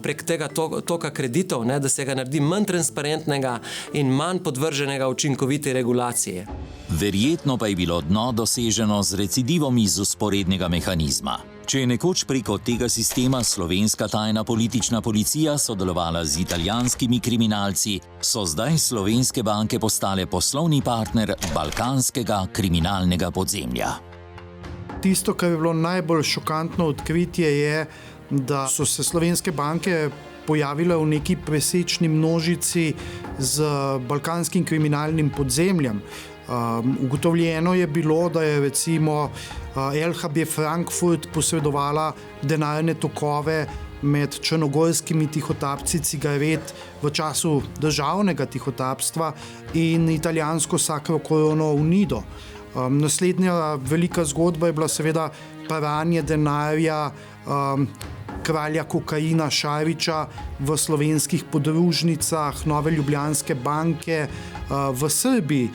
prek tega toka kreditov, ne? Da se ga naredi manj transparentnega in manj podvrženega učinkoviti regulaciji. Verjetno pa je bilo dno doseženo z recidivom iz vzporednega mehanizma. Če je nekoč preko tega sistema slovenska tajna politična policija sodelovala z italijanskimi kriminalci, so zdaj slovenske banke postale poslovni partner balkanskega kriminalnega podzemlja. Tisto, kar je bilo najbolj šokantno odkritje, je, da so se slovenske banke pojavile v neki presečni množici z balkanskim kriminalnim podzemljem. Ugotovljeno je bilo, da je recimo LHB Frankfurt posredovala denarne tokove med črnogorskimi tihotapci cigaret v času državnega tihotapstva in italijansko Sacro Corono Unido. Naslednja velika zgodba je bila seveda pranje denarja kralja kokaina Šarića v slovenskih podružnicah Nove Ljubljanske banke v Srbiji.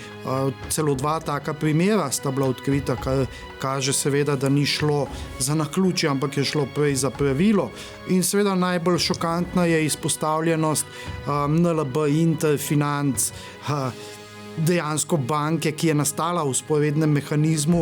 Celo 2 taka primera sta bila odkrita, kar kaže seveda, da ni šlo za naključje, ampak je šlo prej za pravilo. In seveda najbolj šokantna je izpostavljenost NLB Interfinanc, dejansko banke, ki je nastala v vzporednem mehanizmu,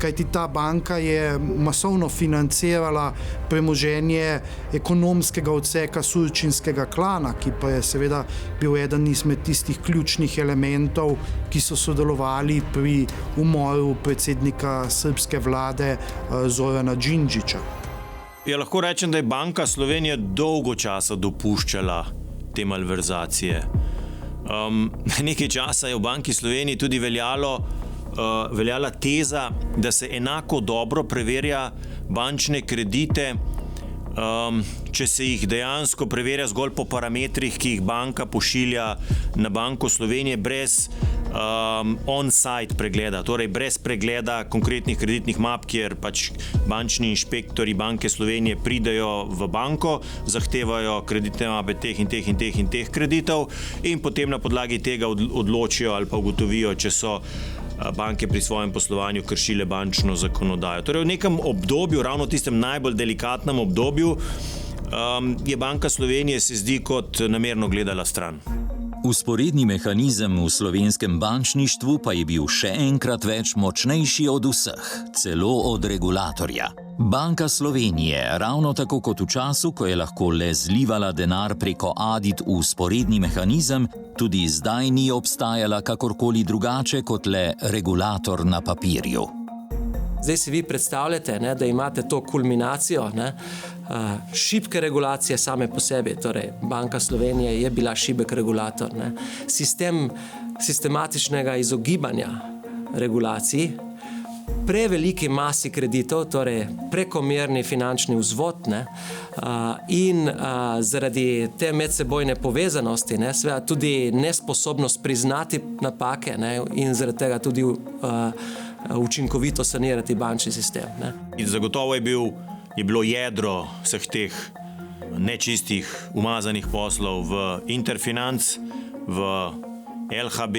kajti ta banka je masovno financirala premoženje ekonomskega odseka Surčinskega klana, ki pa je seveda bil eden izmed tistih ključnih elementov, ki so sodelovali pri umoru predsednika srbske vlade Zorana Đinđića. Ja, lahko rečem, da je Banka Slovenije dolgo časa dopuščala te malverzacije. Nekaj časa je v Banki Sloveniji tudi veljala teza, da se enako dobro preverja bančne kredite, če se jih dejansko preverja zgolj po parametrih, ki jih banka pošilja na Banko Slovenije brez on-site pregleda, torej brez pregleda konkretnih kreditnih map, kjer pač bančni inšpektori Banke Slovenije pridejo v banko, zahtevajo kreditne mape teh in teh in teh in teh kreditov in potem na podlagi tega odločijo ali pa ugotovijo, če so banke pri svojem poslovanju kršile bančno zakonodajo. Torej v nekem obdobju, ravno v tistem najbolj delikatnem obdobju, je Banka Slovenije, se zdi, kot namerno gledala stran. Vzporedni mehanizem v slovenskem bančništvu pa je bil še enkrat več močnejši od vseh, celo od regulatorja. Banka Slovenije, ravno tako kot v času, ko je lahko le zlivala denar preko Adit v vzporedni mehanizem, tudi zdaj ni obstajala kakorkoli drugače kot le regulator na papirju. Zdaj si vi predstavljate, da imate to kulminacijo, šibke regulacije same po sebi, torej Banka Slovenije je bila šibek regulator, sistem sistematičnega izogibanja regulacij, preveliki masi kreditov, torej prekomerni finančni vzvod, in zaradi te medsebojne povezanosti, seveda tudi nesposobnost priznati napake, in zaradi tega tudi učinkovito sanirati bančni sistem. In zagotovo je bilo jedro vseh teh nečistih, umazanih poslov v Interfinanc, v LHB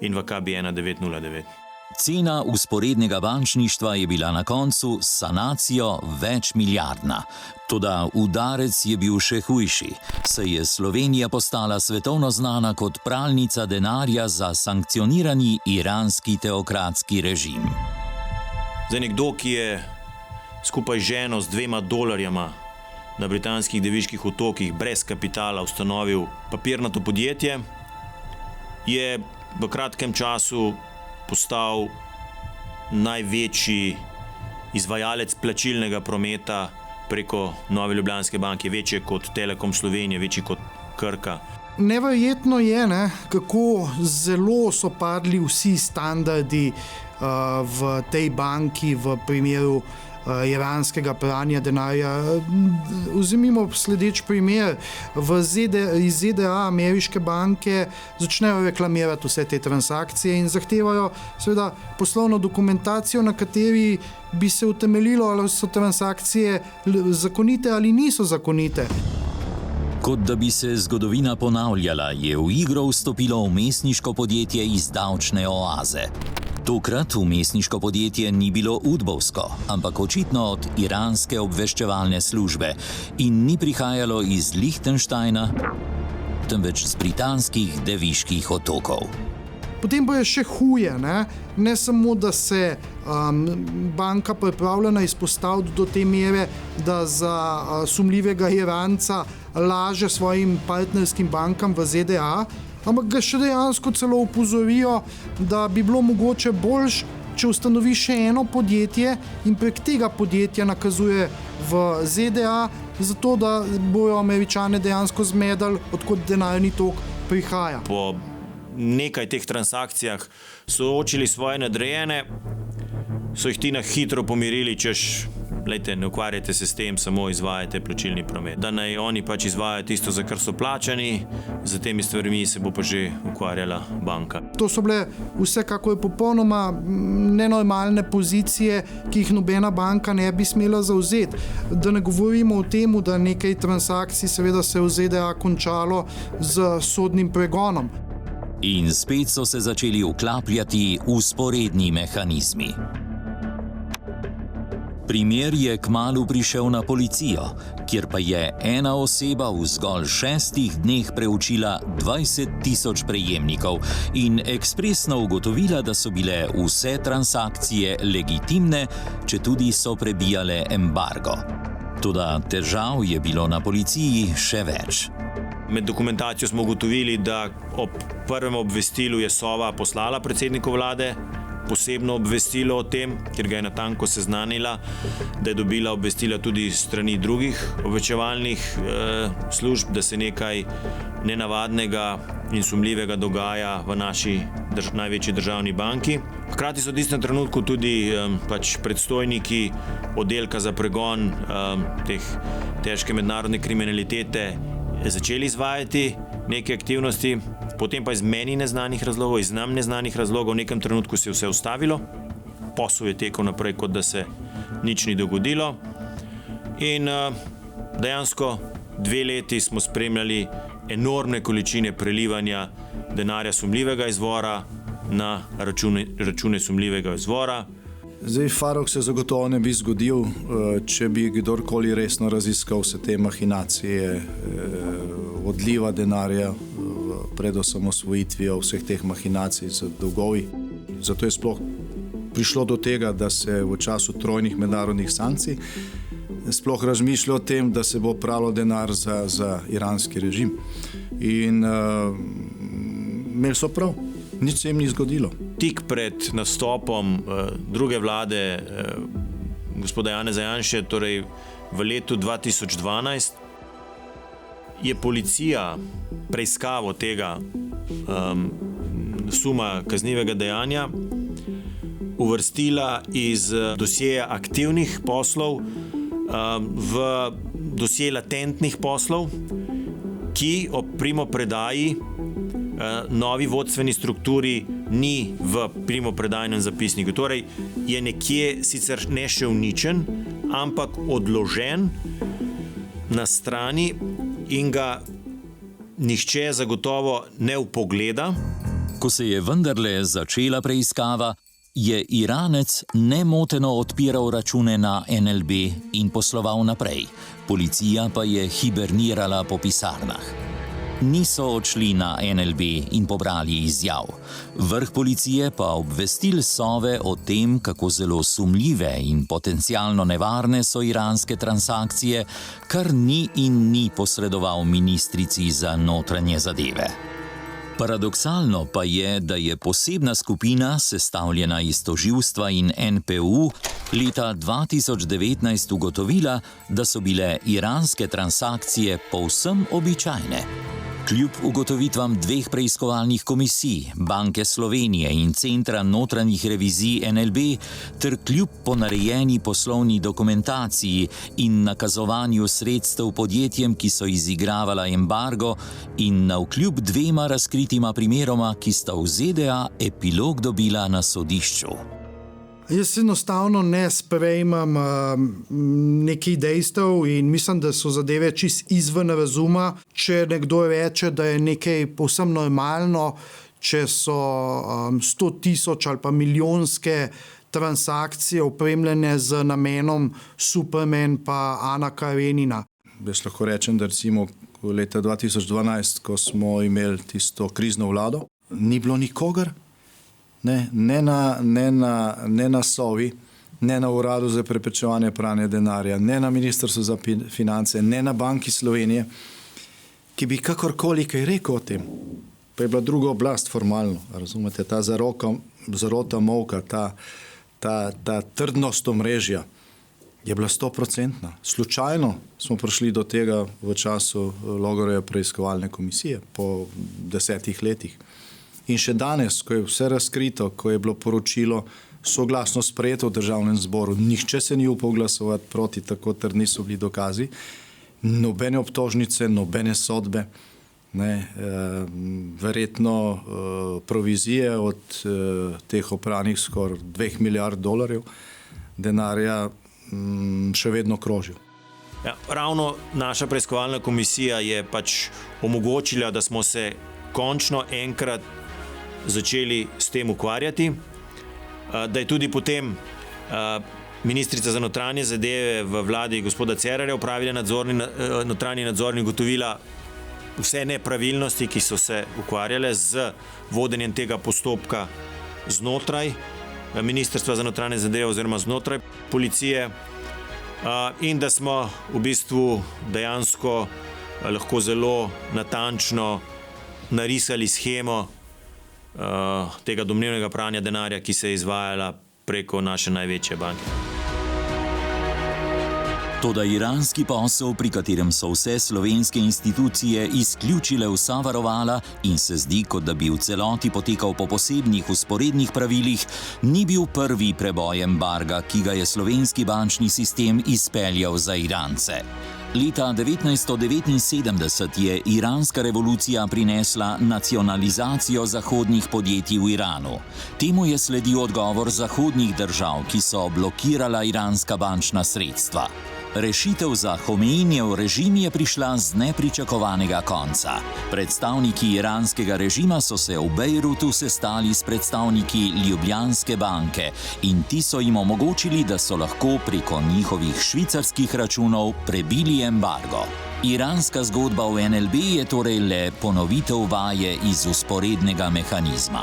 in v KB 1909. Cena vzporednega bančništva je bila na koncu s sanacijo večmilijardna. Toda udarec je bil še hujši, saj je Slovenija postala svetovno znana kot pralnica denarja za sankcionirani iranski teokratski režim. Zdaj nekdo, ki je skupaj z ženo z $2 na britanskih Deviških otokih brez kapitala ustanovil papirnato podjetje, je v kratkem času postal največji izvajalec plačilnega prometa preko Nove Ljubljanske banke, večji kot Telekom Slovenije, večji kot Krka. Neverjetno je, kako zelo so padli vsi standardi v tej banki v primeru iranskega pranja denarja. Vzemimo sledeč primer. Iz ZDA ameriške banke začnejo reklamirati vse te transakcije in zahtevajo seveda poslovno dokumentacijo, na kateri bi se utemeljilo, ali so transakcije zakonite ali niso zakonite. Kot da bi se zgodovina ponavljala, je v igro vstopilo vmesniško podjetje iz davčne oaze. Tokrat vmesniško podjetje ni bilo udbovsko, ampak očitno od iranske obveščevalne službe in ni prihajalo iz Lichtensteina, temveč z britanskih Deviških otokov. Potem pa je še huje, ne samo, da se banka pripravljena izpostaviti do te mere, da za sumljivega Iranca laže svojim partnerskim bankam v ZDA, ampak ga še dejansko celo upozorijo, da bi bilo mogoče boljše, če ustanovi še eno podjetje in prek tega podjetja nakazuje v ZDA, zato da bojo Američane dejansko zmedali, odkot denarni tok prihaja. Po nekaj teh transakcijah soočili svoje nadrejene, so jih ti na hitro pomirili, češ, lejte, ne ukvarjajte se s tem, samo izvajajte plačilni promet. Da naj oni pač izvajajo tisto, za kar so plačani, za temi stvarmi se bo pa že ukvarjala banka. To so bile vsekakor popolnoma nenormalne pozicije, ki jih nobena banka ne bi smela zavzeti. Da ne govorimo o tem, da nekaj transakcij seveda se je v ZDA končalo z sodnim pregonom. In spet so se začeli vklapljati vzporedni mehanizmi. Primer je kmalu prišel na policijo, kjer pa je ena oseba v zgolj 6 dneh preučila 20.000 prejemnikov in ekspresno ugotovila, da so bile vse transakcije legitimne, četudi so prebijale embargo. Toda težav je bilo na policiji še več. Med dokumentacijo smo ugotovili, da ob prvem obvestilu je Sova poslala predsedniku vlade posebno obvestilo o tem, ker ga je natanko seznanila, da je dobila obvestila tudi strani drugih obveščevalnih služb, da se nekaj nenavadnega in sumljivega dogaja v naši največji državni banki. Hkrati so v tistem trenutku tudi predstojniki oddelka za pregon teh težke mednarodne kriminalitete začeli izvajati neke aktivnosti, potem pa iz meni neznanih razlogov, iz nam neznanih razlogov, v nekem trenutku se je vse ustavilo, posel je tekel naprej, kot da se nič ni dogodilo. In dejansko 2 leti smo spremljali enormne količine prelivanja denarja sumljivega izvora na račune sumljivega izvora. Zdaj, Farrokh se zagotovo ne bi zgodil, če bi kdorkoli resno raziskal vse te mahinacije, odliva denarja pred osamosvojitvijo, vseh teh mahinacij z dolgovi. Zato je sploh prišlo do tega, da se v času trojnih mednarodnih sankcij sploh razmišlja o tem, da se bo pralo denar za iranski režim. In imeli so prav. Nič se jim ni zgodilo. Tik pred nastopom druge vlade gospoda Janeza Janše, torej v letu 2012, je policija preiskavo tega suma kaznivega dejanja uvrstila iz dosjeja aktivnih poslov v dosje latentnih poslov, ki ob primopredaji novi vodstveni strukturi ni v primopredajnem zapisniku. Torej je nekje sicer ne še uničen, ampak odložen na strani in ga nihče zagotovo ne vpogleda. Ko se je vendarle začela preiskava, je Iranec nemoteno odpiral račune na NLB in posloval naprej. Policija pa je hibernirala po pisarnah. Niso odšli na NLB in pobrali izjav. Vrh policije pa obvestil Sove o tem, kako zelo sumljive in potencialno nevarne so iranske transakcije, kar ni in ni posredoval ministrici za notranje zadeve. Paradoksalno pa je, da je posebna skupina, sestavljena iz tožilstva in NPU, leta 2019 ugotovila, da so bile iranske transakcije povsem običajne. Kljub ugotovitvam 2 preiskovalnih komisij, Banke Slovenije in Centra notranjih revizij NLB, ter kljub ponarejeni poslovni dokumentaciji in nakazovanju sredstev podjetjem, ki so izigravala embargo, in navkljub 2 razkritima primeroma, ki sta v ZDA epilog dobila na sodišču. Jaz enostavno ne sprejmem nekih dejstev in mislim, da so zadeve čist izven razuma. Če nekdo reče, da je nekaj povsem normalno, če so 100.000 ali pa milijonske transakcije opremljene z namenom Superman pa Ana Karenina. Jaz lahko rečem, da recimo v leta 2012, ko smo imeli tisto krizno vlado, ni bilo nikogar, ne na Sovi, ne na Uradu za preprečevanje pranja denarja, ne na Ministrstvu za finance, ne na Banki Slovenije, ki bi kakorkoli kaj rekel o tem. Pa je bila druga oblast formalno, razumete, ta zarota molka, ta trdnost omrežja je bila 100%. Slučajno smo prišli do tega v času Logarjeve preiskovalne komisije po 10 letih. In še danes, ko je vse razkrito, ko je bilo poročilo soglasno sprejeto v državnem zboru, nihče se ni upal glasovati proti, tako trdni so bili dokazi, nobene obtožnice, nobene sodbe, verjetno provizije od teh opranih skoraj $2 milijard denarja še vedno krožijo. Ja, ravno naša preiskovalna komisija je pač omogočila, da smo se končno enkrat začeli s tem ukvarjati, da je tudi potem ministrica za notranje zadeve v vladi gospoda Cerarja opravila notranji nadzor in ugotovila vse nepravilnosti, ki so se ukvarjale z vodenjem tega postopka znotraj Ministrstva za notranje zadeve oziroma znotraj policije, in da smo v bistvu dejansko lahko zelo natančno narisali shemo tega domnevnega pranja denarja, ki se je izvajala preko naše največje banke. Toda iranski posel, pri katerem so vse slovenske institucije izključile vsa varovala in se zdi, kot da bi v celoti potekal po posebnih vzporednih pravilih, ni bil prvi preboj embarga, ki ga je slovenski bančni sistem izpeljal za Irance. Leta 1979 je iranska revolucija prinesla nacionalizacijo zahodnih podjetij v Iranu. Temu je sledil odgovor zahodnih držav, ki so blokirala iranska bančna sredstva. Rešitev za Homeinijev režim je prišla z nepričakovanega konca. Predstavniki iranskega režima so se v Bejrutu sestali s predstavniki Ljubljanske banke in ti so jim omogočili, da so lahko preko njihovih švicarskih računov prebili embargo. Iranska zgodba v NLB je torej le ponovitev vaje iz vzporednega mehanizma.